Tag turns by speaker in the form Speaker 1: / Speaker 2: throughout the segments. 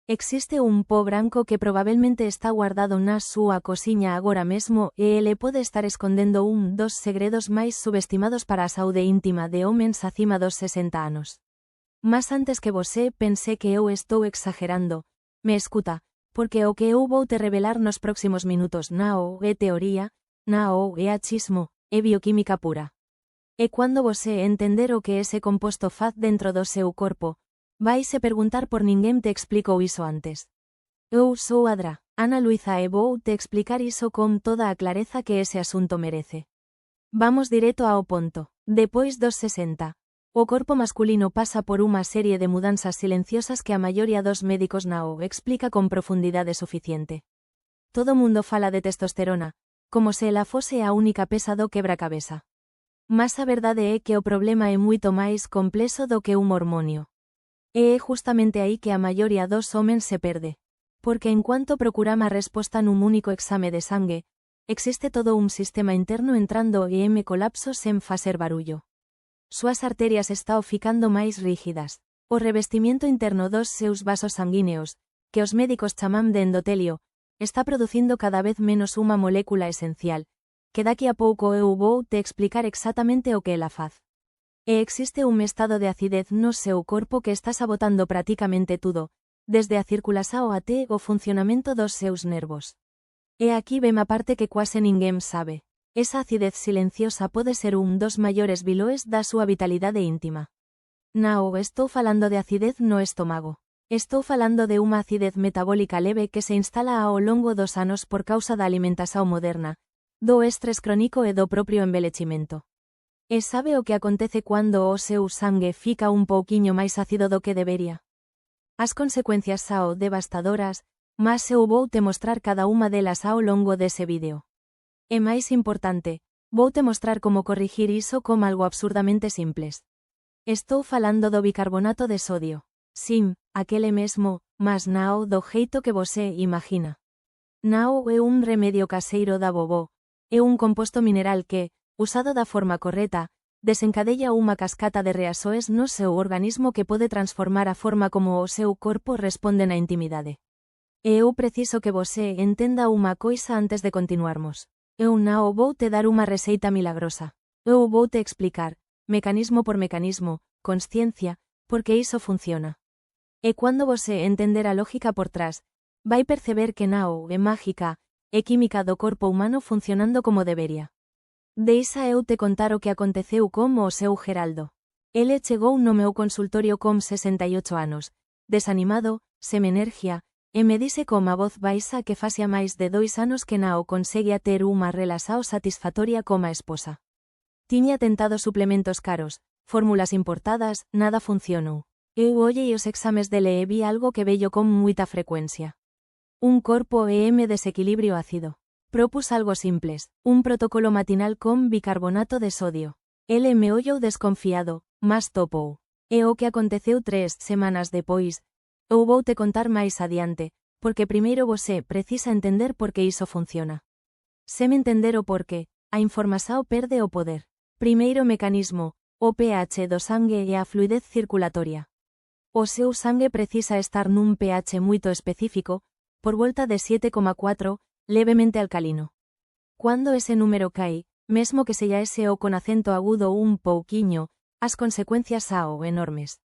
Speaker 1: Existe un po branco que probablemente está guardado na súa cosiña agora mesmo e ele pode estar escondendo dos segredos máis subestimados para a saúde íntima de homens acima dos 60 anos. Mas antes que você pense que eu estou exagerando, me escuta, porque o que eu vou te revelar nos próximos minutos non é teoría, non é achismo, é bioquímica pura. E cando você entender o que ese composto faz dentro do seu corpo, vaise perguntar por ninguén te explicou iso antes. Eu sou Ana Luisa e vou te explicar iso con toda a clareza que ese asunto merece. Vamos directo ao ponto. Depois dos 60, o corpo masculino pasa por unha serie de mudanzas silenciosas que a maioría dos médicos non explica con profundidade suficiente. Todo mundo fala de testosterona, como se ela fose a única pesa do quebracabeza. Mas a verdade é que o problema é moito máis complexo do que un hormonio. E é justamente aí que a maioría dos homens se perde. Porque enquanto procuramos a resposta nun único exame de sangue, existe todo un sistema interno entrando e colapso sen facer barullo. Súas arterias están ficando máis rígidas. O revestimiento interno dos seus vasos sanguíneos, que os médicos chaman de endotelio, está producindo cada vez menos unha molécula esencial, que daqui a pouco eu vou te explicar exactamente o que ela faz. E existe un estado de acidez no seu corpo que está sabotando praticamente tudo, desde a circulación até o funcionamento dos seus nervos. E aquí vem a parte que quase ninguén sabe. Esa acidez silenciosa pode ser un dos maiores viloes da súa vitalidade íntima. Non estou falando de acidez no estómago. Estou falando de unha acidez metabólica leve que se instala ao longo dos anos por causa da alimentación moderna, do estrés crónico e do propio envelhecimento. E sabe o que acontece cando o seu sangue fica un pouquiño máis ácido do que debería? As consecuencias son devastadoras, mas eu vou te mostrar cada unha delas ao longo dese vídeo. E máis importante, vou te mostrar como corrigir iso como algo absurdamente simples. Estou falando do bicarbonato de sodio. Sim, aquele mesmo, mas non do jeito que você imagina. Non é un remedio caseiro da vovó, é un composto mineral que, usado da forma correcta, desencadella unha cascata de reaxoes no seu organismo que pode transformar a forma como o seu corpo responde na intimidade. E eu preciso que você entenda unha coisa antes de continuarmos. Eu non vou te dar unha receita milagrosa. Eu vou te explicar, mecanismo por mecanismo, consciencia, porque iso funciona. E cando você entender a lógica por trás, vai perceber que non é mágica, é química do corpo humano funcionando como debería. Deixa eu te contar o que aconteceu con o seu Geraldo. Ele chegou no meu consultorio con 68 anos, desanimado, sen enerxía, e me dise con a voz baixa que facía máis de 2 anos que non conseguía ter unha relación satisfactoria coma esposa. Tiña tentado suplementos caros, fórmulas importadas, nada funcionou. Eu ollei os exames dele e vi algo que vello con moita frecuencia. Un corpo desequilibrio ácido. Propus algo simples, un protocolo matinal con bicarbonato de sodio. Ele me ollou desconfiado, mas topou. E o que aconteceu 3 semanas depois, eu vou te contar máis adiante, porque primeiro você precisa entender por que iso funciona. Sem entender o porqué, a información perde o poder. Primeiro mecanismo, o pH do sangue e a fluidez circulatoria. O seu sangue precisa estar nun pH moito específico, por volta de 7,4, levemente alcalino. Cuando ese número cae, mesmo que sella ese o con acento agudo un pouquiño, as consecuencias son enormes.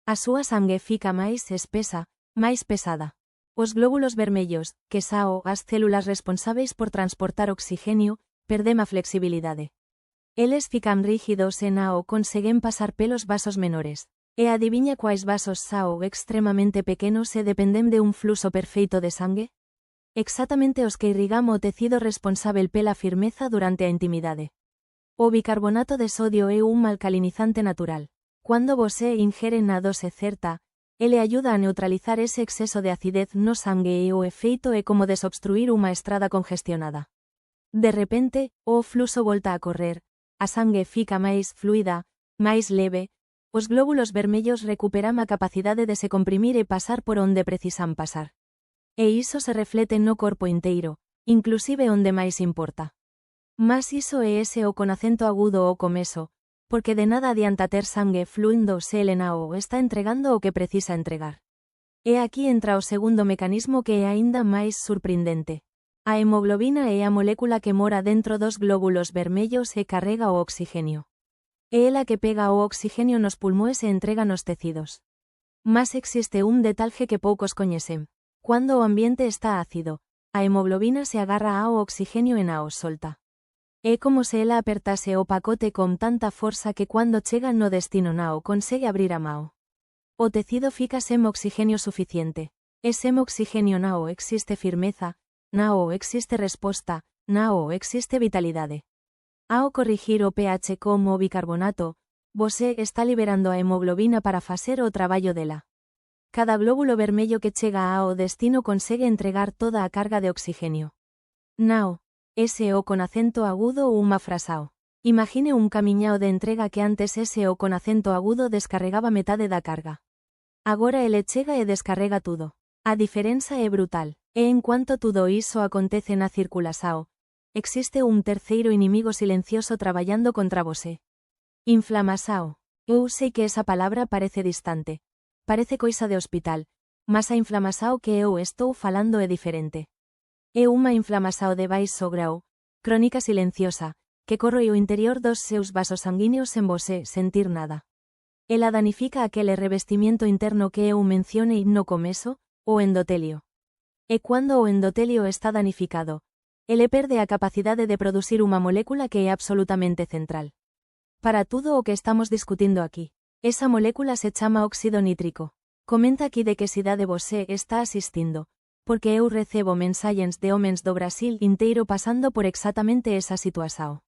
Speaker 1: A súa sangue fica máis espesa, máis pesada. Os glóbulos vermellos, que son as células responsáveis por transportar oxígeno, perden a flexibilidade. Eles fican rígidos e non conseguen pasar pelos vasos menores. E adiviña quais vasos son extremamente pequenos e dependen de un fluxo perfeito de sangue? Exactamente os que irrigam o tecido responsável pela firmeza durante a intimidade. O bicarbonato de sodio é un alcalinizante natural. Cuando você ingere na dose certa, ele ayuda a neutralizar ese exceso de acidez no sangue e o efeito é como desobstruir unha estrada congestionada. De repente, o fluxo volta a correr, a sangue fica máis fluida, máis leve, os glóbulos vermellos recuperan a capacidade de se comprimir e pasar por onde precisan pasar. E iso se reflete no corpo inteiro, inclusive onde máis importa. Mas iso é ese o con acento agudo o comezo, porque de nada adianta ter sangue fluindo se ele non está entregando o que precisa entregar. E aquí entra o segundo mecanismo que é aínda máis surpreendente. A hemoglobina é a molécula que mora dentro dos glóbulos vermellos e carrega o oxígeno. É ela que pega o oxígeno nos pulmóns e entrega nos tecidos. Mas existe un detalje que poucos coñecen. Cuando o ambiente está ácido, a hemoglobina se agarra ao oxígeno e nao solta. É como se ela apertase o pacote con tanta forza que cuando chega no destino nao consegue abrir a mao. O tecido fica sen oxígeno suficiente. E sen oxígeno nao existe firmeza, nao existe resposta, nao existe vitalidade. Ao corrigir o pH como o bicarbonato, você está liberando a hemoglobina para facer o traballo dela. Cada glóbulo vermello que chega ao destino consegue entregar toda a carga de oxígeno. Nao, ese o con acento agudo ou unha frasao. Imagine un camiñao de entrega que antes ese o con acento agudo descarregaba metade da carga. Agora ele chega e descarrega tudo. A diferenza é brutal, e en cuanto tudo iso acontece na circulação, existe un terceiro inimigo silencioso traballando contra você. Inflamação. Eu sei que esa palabra parece distante. Parece coisa de hospital, mas a inflamação que eu estou falando é diferente. É unha inflamação de baixo grau, crónica silenciosa, que corroe o interior dos seus vasos sanguíneos sen você sentir nada. Ela danifica aquele revestimiento interno que eu mencionei no comezo, o endotelio. E cuando o endotelio está danificado, ele perde a capacidade de producir unha molécula que é absolutamente central. Para tudo o que estamos discutindo aquí, esa molécula se chama óxido nítrico. Comenta aquí de que cidade você está asistindo, porque eu recebo mensaxes de homens do Brasil inteiro pasando por exactamente esa situación.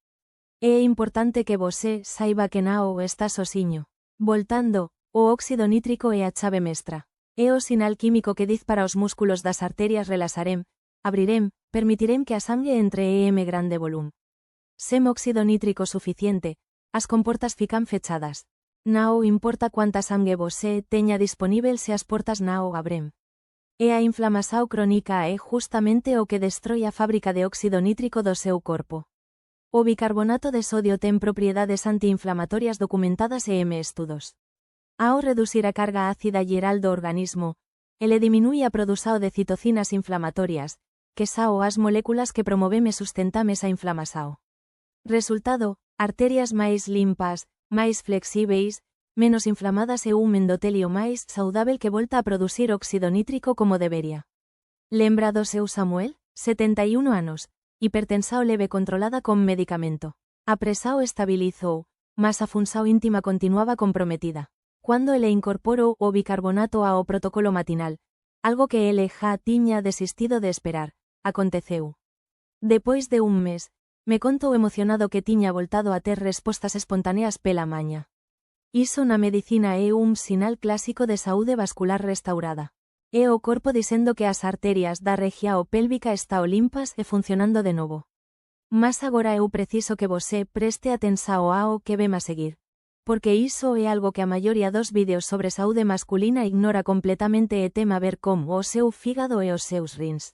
Speaker 1: É importante que você saiba que nao está sosiño. Voltando, o óxido nítrico é a chave mestra. É o sinal químico que diz para os músculos das arterias relaxarem, abrirem, permitirem que a sangue entre e em grande volume. Sem óxido nítrico suficiente, as comportas fican fechadas. Nao importa quanta sangue você teña disponível se as portas nao abrem. E a inflamação crónica é justamente o que destrói a fábrica de óxido nítrico do seu corpo. O bicarbonato de sodio ten propiedades antiinflamatorias documentadas en estudos. Ao reducir a carga ácida geral do organismo, ele diminúe a produção de citocinas inflamatorias, que são as moléculas que promovem e sustentam esa inflamação. Resultado, arterias máis limpas, máis flexíveis, menos inflamadas e un endotelio máis saudável que volta a producir óxido nítrico como debería. Lembra do seu Samuel, 71 anos, hipertensao leve controlada con medicamento. A presao estabilizou, mas a função íntima continuaba comprometida. Cuando ele incorporou o bicarbonato ao protocolo matinal, algo que ele já tiña desistido de esperar, aconteceu. Depois de un mes, me contou emocionado que tiña voltado a ter respostas espontáneas pela maña. Iso na medicina é un sinal clásico de saúde vascular restaurada. É o corpo dicendo que as arterias da rexião pélvica estao limpas e funcionando de novo. Mas agora eu preciso que você preste atenção ao que vem a seguir. Porque iso é algo que a maioría dos vídeos sobre saúde masculina ignora completamente e tem a ver com o seu fígado e os seus rins.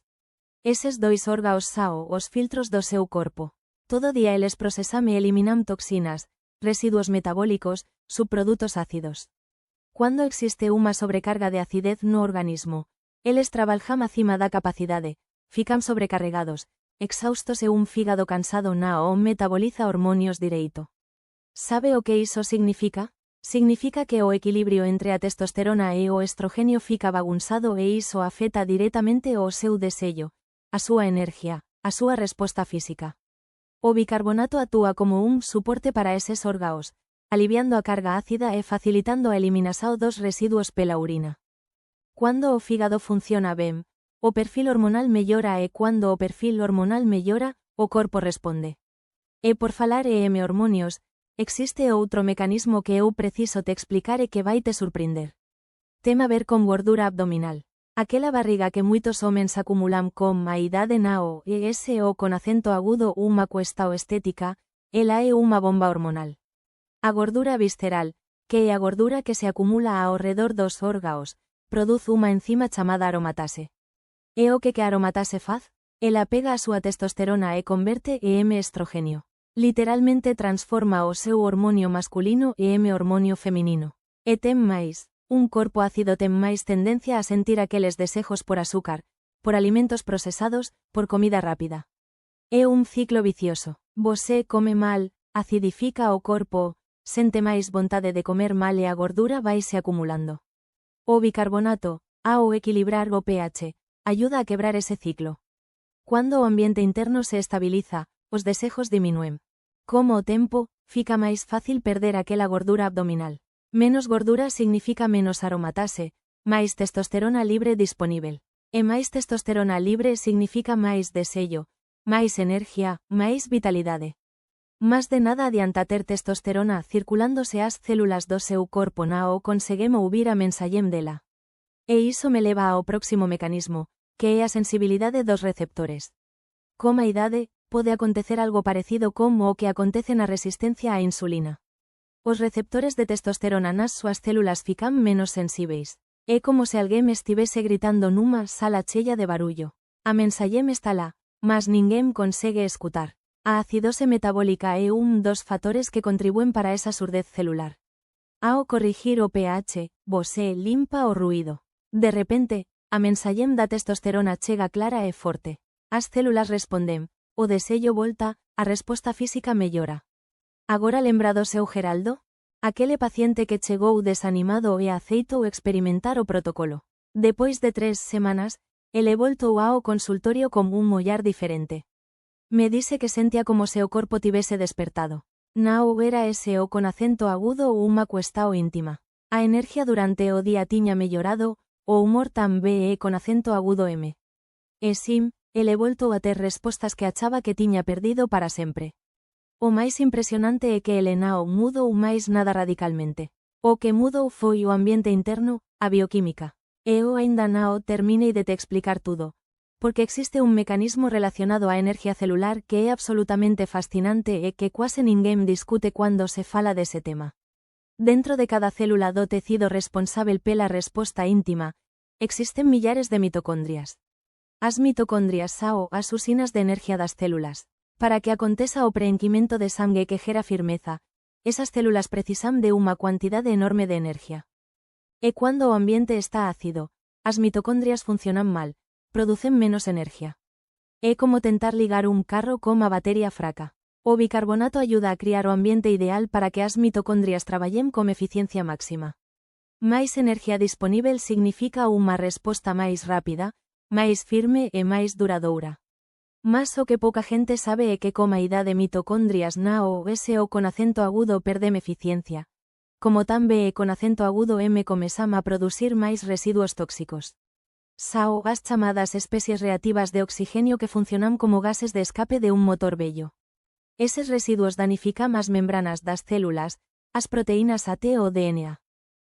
Speaker 1: Eses dois órganos são os filtros do seu corpo. Todo día eles procesan e eliminam toxinas, residuos metabólicos, subprodutos ácidos. Cuando existe unha sobrecarga de acidez no organismo, eles trabaljan acima da capacidade, fican sobrecarregados, exhaustos e un fígado cansado nao metaboliza hormonios direito. Sabe o que iso significa? Significa que o equilibrio entre a testosterona e o estrogênio fica bagunçado e iso afeta directamente o seu desejo, a súa enerxía, a súa resposta física. O bicarbonato actúa como un suporte para eses órganos, aliviando a carga ácida e facilitando a eliminación dos residuos pela urina. Cuando o fígado funciona ben, o perfil hormonal mellora e cuando o perfil hormonal mellora, o corpo responde. E por falar em hormonios, existe outro mecanismo que eu preciso te explicar e que vai te surpreender. Tem a ver con gordura abdominal. Aquela barriga que moitos homens acumulan con a idade nao e ese o con acento agudo unha cuestión estética, ela é unha bomba hormonal. A gordura visceral, que é a gordura que se acumula ao redor dos órganos, produce unha enzima chamada aromatase. E o que a aromatase faz? Ela pega a súa testosterona e converte em estrógeno. Literalmente transforma o seu hormonio masculino em hormonio feminino. E ten máis. Un corpo ácido ten máis tendencia a sentir aqueles desejos por azúcar, por alimentos procesados, por comida rápida. É un ciclo vicioso. Você come mal, acidifica o corpo, sente máis vontade de comer mal e a gordura vaise acumulando. O bicarbonato, ao equilibrar o pH, ayuda a quebrar ese ciclo. Cuando o ambiente interno se estabiliza, os desejos diminúen. Como o tempo, fica máis fácil perder aquela gordura abdominal. Menos gordura significa menos aromatase, máis testosterona libre disponível. E máis testosterona libre significa máis desexo, máis enerxía, máis vitalidade. Más de nada adianta ter testosterona circulándose ás células do seu corpo na o conseguemos ouvir a mensallem dela. E iso me leva ao próximo mecanismo, que é a sensibilidade dos receptores. Como a idade, pode acontecer algo parecido como o que acontece na resistencia á insulina. Os receptores de testosterona nas súas células fican menos sensíveis. É como se alguén estivese gritando nunha sala chella de barullo. A mensallem está lá, mas ninguén consegue escutar. A acidose metabólica é un dos fatores que contribúen para esa surdez celular. Ao corrigir o pH, você limpa o ruído. De repente, a mensallem da testosterona chega clara e forte. As células responden, o desexo volta, a resposta física mellora. Agora lembra do seu Geraldo? Aquele paciente que chegou desanimado e aceitou experimentar o protocolo. Depois de 3 semanas, ele voltou ao consultorio con un ollar diferente. Me dise que sentía como se o corpo tivese despertado. Não era ese o con acento agudo ou unha cuestao íntima. A enerxía durante o día tiña mellorado, o humor tamén é con acento agudo M. E sim, ele voltou a ter respostas que achaba que tiña perdido para sempre. O máis impresionante é que ele non mudou máis nada radicalmente. O que mudou foi o ambiente interno, a bioquímica. E eu aínda non terminei de te explicar tudo, porque existe un mecanismo relacionado á enerxía celular que é absolutamente fascinante e que quase ninguén discute cando se fala dese tema. Dentro de cada célula do tecido responsável pela resposta íntima, existen millares de mitocondrias. As mitocondrias son as usinas de enerxía das células. Para que aconteza o preenquimento de sangue que gera firmeza, esas células precisan de unha cuantidade enorme de enerxía. E cuando o ambiente está ácido, as mitocondrias funcionan mal, producen menos enerxía. É como tentar ligar un carro con a batería fraca. O bicarbonato ayuda a criar o ambiente ideal para que as mitocondrias traballen con eficiencia máxima. Máis enerxía disponível significa unha resposta máis rápida, máis firme e máis duradoura. Mas o que pouca gente sabe é que como a idade mitocondrias na o SO con acento agudo perdem eficiencia. Como tamén é con acento agudo M comezam a producir máis residuos tóxicos. Sao as chamadas especies reactivas de oxígeno que funcionan como gases de escape de un motor vello. Eses residuos danifican as membranas das células, as proteínas AT o DNA.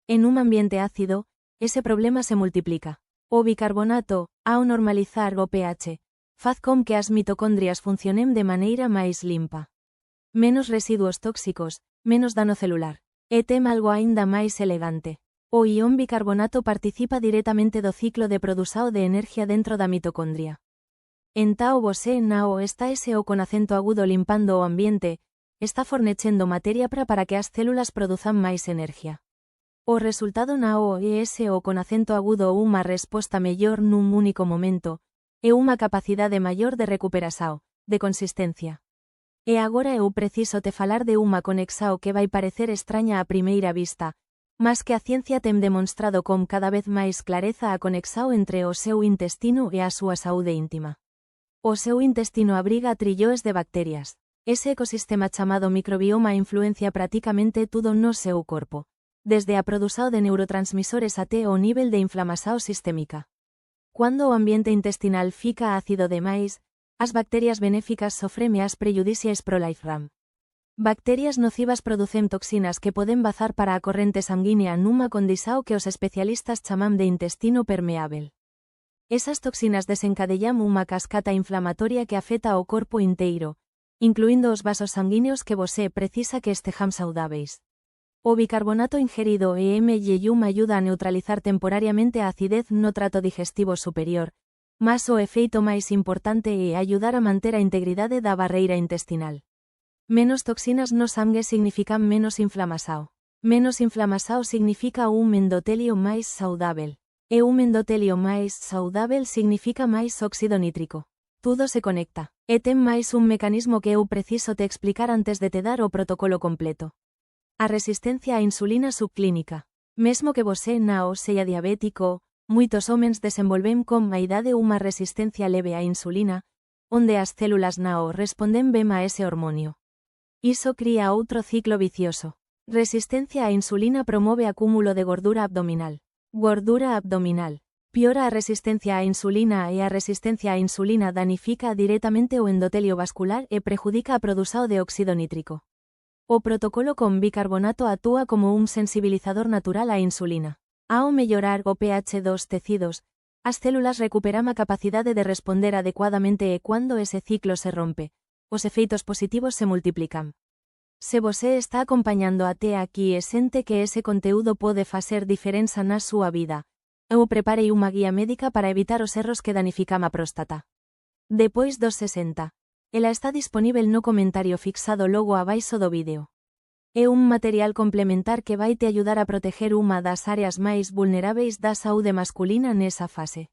Speaker 1: En un ambiente ácido, ese problema se multiplica. O bicarbonato, ao normalizar o pH, faz com que as mitocondrias funcionen de maneira máis limpa. Menos residuos tóxicos, menos dano celular. E ten algo aínda máis elegante. O ión bicarbonato participa directamente do ciclo de produção de enerxía dentro da mitocondria. Entao você não está ese o con acento agudo limpando o ambiente, está fornecendo materia para que as células produzan máis enerxía. O resultado não é ese o con acento agudo ou unha resposta mellor nun único momento, e unha capacidade maior de recuperação, de consistencia. E agora eu preciso te falar de unha conexão que vai parecer extraña a primeira vista, mas que a ciencia ten demonstrado con cada vez máis clareza a conexão entre o seu intestino e a súa saúde íntima. O seu intestino abriga trilloes de bacterias. Ese ecosistema chamado microbioma influencia prácticamente todo no seu corpo, desde a produção de neurotransmisores até o nivel de inflamação sistémica. Cuando o ambiente intestinal fica ácido demais, as bacterias benéficas sofren as prejudiciais proliferam. Bacterias nocivas producen toxinas que poden vazar para a corrente sanguínea nunha condição que os especialistas chaman de intestino permeável. Esas toxinas desencadellan unha cascata inflamatoria que afecta ao corpo inteiro, incluindo os vasos sanguíneos que você precisa que estejam saudáveis. O bicarbonato ingerido e M-yum ayuda a neutralizar temporariamente a acidez no trato digestivo superior, mas o efeito máis importante é ayudar a manter a integridade da barreira intestinal. Menos toxinas no sangue significan menos inflamação. Menos inflamasao significa un endotelio máis saudável. E un endotelio máis saudável significa máis óxido nítrico. Tudo se conecta. E ten máis un mecanismo que eu preciso te explicar antes de te dar o protocolo completo. A resistencia á insulina subclínica. Mesmo que você nao sea diabético, moitos homens desenvolven con a idade unha resistencia leve á insulina, onde as células nao responden ben a ese hormonio. Iso cría outro ciclo vicioso. Resistencia á insulina promove acúmulo de gordura abdominal. Gordura abdominal. Piora a resistencia á insulina e a resistencia á insulina danifica directamente o endotelio vascular e prejudica a produção de óxido nítrico. O protocolo con bicarbonato actúa como un sensibilizador natural á insulina. Ao mellorar o pH dos tecidos, as células recuperan a capacidade de responder adecuadamente e cando ese ciclo se rompe, os efeitos positivos se multiplican. Se você está acompañando até aquí e sente que ese conteúdo pode facer diferenza na súa vida, eu preparei unha guía médica para evitar os erros que danifican a próstata. Depois dos 60. Ela está disponível no comentario fixado logo abaixo do vídeo. É un material complementar que vai te ayudar a proteger unha das áreas máis vulneráveis da saúde masculina nesa fase.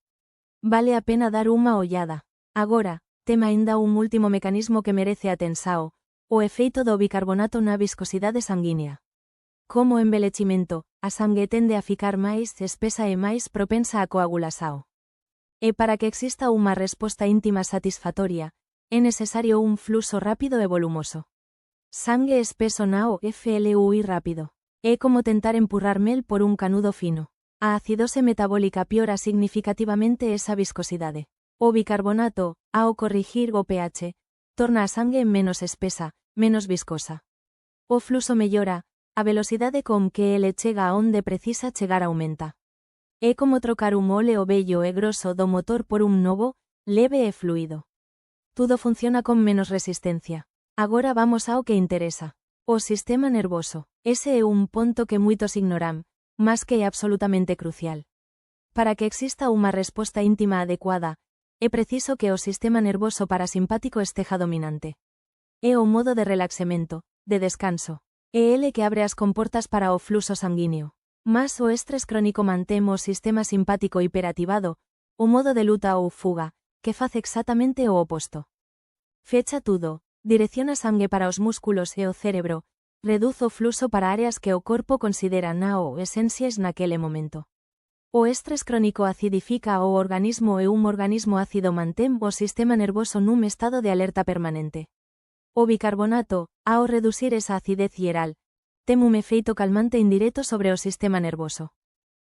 Speaker 1: Vale a pena dar unha ollada. Agora, tema aínda un último mecanismo que merece atenção, o efeito do bicarbonato na viscosidade sanguínea. Como envelhecimento, a sangue tende a ficar máis espesa e máis propensa a coagulação. E para que exista unha resposta íntima satisfactoria, é necesario un fluxo rápido e volumoso. Sangue espeso nao FLUI rápido. É como tentar empurrar mel por un canudo fino. A acidose metabólica piora significativamente esa viscosidade. O bicarbonato, ao corrigir o pH, torna a sangue menos espesa, menos viscosa. O fluxo mellora, a velocidade con que ele chega a onde precisa chegar aumenta. É como trocar un óleo bello e grosso do motor por un novo, leve e fluido. Tudo funciona con menos resistencia. Agora vamos ao que interesa. O sistema nervoso. Ese é un ponto que moitos ignoran, mas que é absolutamente crucial. Para que exista unha resposta íntima adecuada, é preciso que o sistema nervoso parasimpático esteja dominante. É o modo de relaxamento, de descanso. É ele que abre as comportas para o fluxo sanguíneo. Mas o estrés crónico mantén o sistema simpático hiperativado, o modo de luta ou fuga, que face exactamente o oposto. Fecha tudo, direcciona sangue para os músculos e o cerebro, reduz o fluxo para áreas que o corpo considera nao esenciais naquele momento. O estrés crónico acidifica o organismo e un organismo ácido mantén o sistema nervoso nun estado de alerta permanente. O bicarbonato, ao reducir esa acidez hieral, ten un efeito calmante indirecto sobre o sistema nervoso.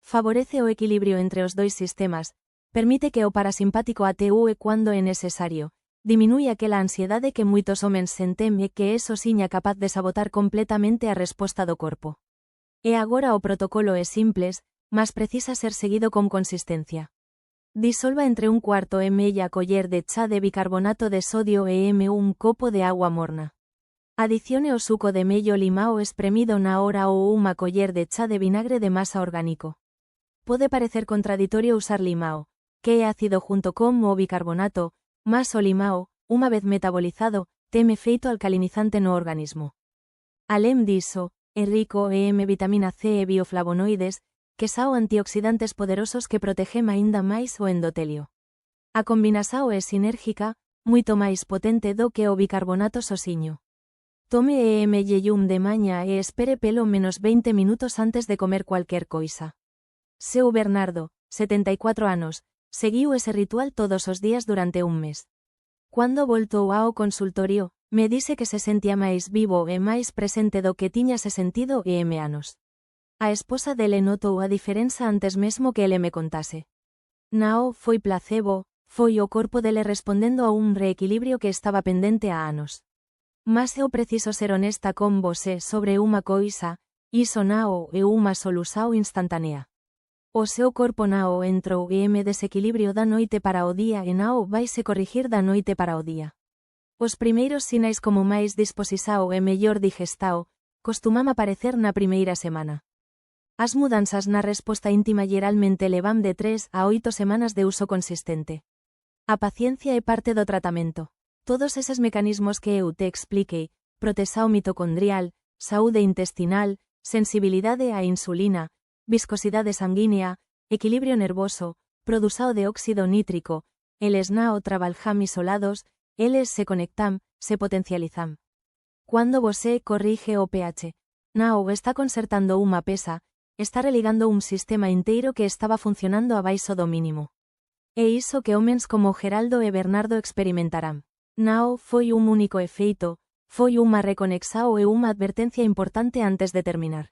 Speaker 1: Favorece o equilibrio entre os dois sistemas, permite que o parasimpático atúe cando é necesario, diminúe aquela ansiedade que moitos homens senten e que é sosiña capaz de sabotar completamente a resposta do corpo. E agora o protocolo é simples, mas precisa ser seguido con consistencia. Disolva entre 1/4 e media coller de chá de bicarbonato de sodio e un copo de agua morna. Adicione o suco de mello limao espremido na hora ou unha coller de chá de vinagre de masa orgánico. Pode parecer contraditorio usar limao, que é ácido junto con o bicarbonato, mas o limao, unha vez metabolizado, ten efeito alcalinizante no organismo. Além diso, é rico en vitamina C e bioflavonoides, que son antioxidantes poderosos que protegen aínda máis o endotelio. A combinação é sinérgica, moito máis potente do que o bicarbonato sosiño. Tome yeyum de maña e espere pelo menos 20 minutos antes de comer cualquier coisa. Seu Bernardo, 74 anos, seguiu ese ritual todos os días durante un mes. Cando voltou ao consultorio, me dise que se sentía máis vivo e máis presente do que tiñase sentido anos. A esposa dele notou a diferenza antes mesmo que ele me contase. Nao foi placebo, foi o corpo dele respondendo a un reequilibrio que estaba pendente a anos. Mas eu preciso ser honesta con você sobre unha coisa, iso nao é unha solución instantánea. O seu corpo nao entrou desequilibrio da noite para o día e nao vaise corrigir da noite para o día. Os primeiros sinais como máis disposisao e mellor digestao, costumam aparecer na primeira semana. As mudanzas na resposta íntima geralmente levan de 3 a 8 semanas de uso consistente. A paciencia é parte do tratamento. Todos eses mecanismos que eu te expliquei, protesao mitocondrial, saúde intestinal, sensibilidade á insulina, viscosidade sanguínea, equilibrio nervoso, produção de óxido nítrico, eles não trabalham isolados, eles se conectam, se potencializam. Quando você corrige o pH, não está consertando uma pesa, está religando um sistema inteiro que estava funcionando abaixo do mínimo. É isso que homens como Geraldo e Bernardo experimentarão. Não foi um único efeito, foi uma reconexão e uma advertência importante antes de terminar.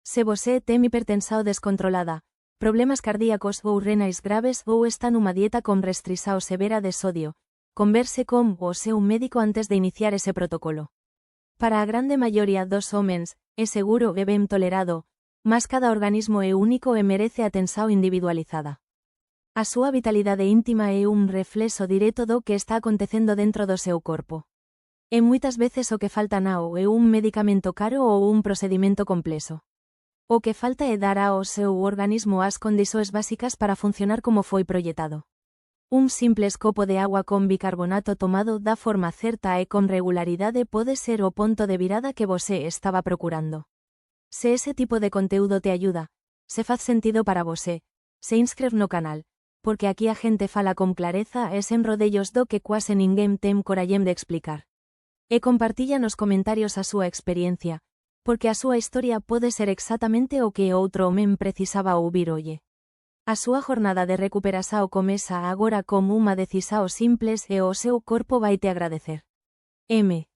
Speaker 1: Se você tem hipertensão descontrolada, problemas cardíacos ou renais graves ou está numa dieta com restrição severa de sódio, converse com o seu médico antes de iniciar esse protocolo. Para a grande maioria dos homens, é seguro e bem tolerado, mas cada organismo é único e merece atenção individualizada. A sua vitalidade íntima é um reflexo direto do que está acontecendo dentro do seu corpo. E muitas vezes o que falta não é um medicamento caro ou um procedimento complexo. O que falta é dar ao seu organismo as condições básicas para funcionar como foi projetado. Um simples copo de água com bicarbonato tomado da forma certa e com regularidade pode ser o ponto de virada que você estava procurando. Se esse tipo de conteúdo te ajuda, se faz sentido para você, se inscreve no canal, porque aqui a gente fala com clareza e sen rodellos do que quase ninguém tem coragem de explicar. E compartilla nos comentarios a súa experiencia, porque a súa historia pode ser exactamente o que outro homem precisaba ouvir hoxe. A súa jornada de recuperación comeza agora como unha decisión simples e o seu corpo vai te agradecer. M.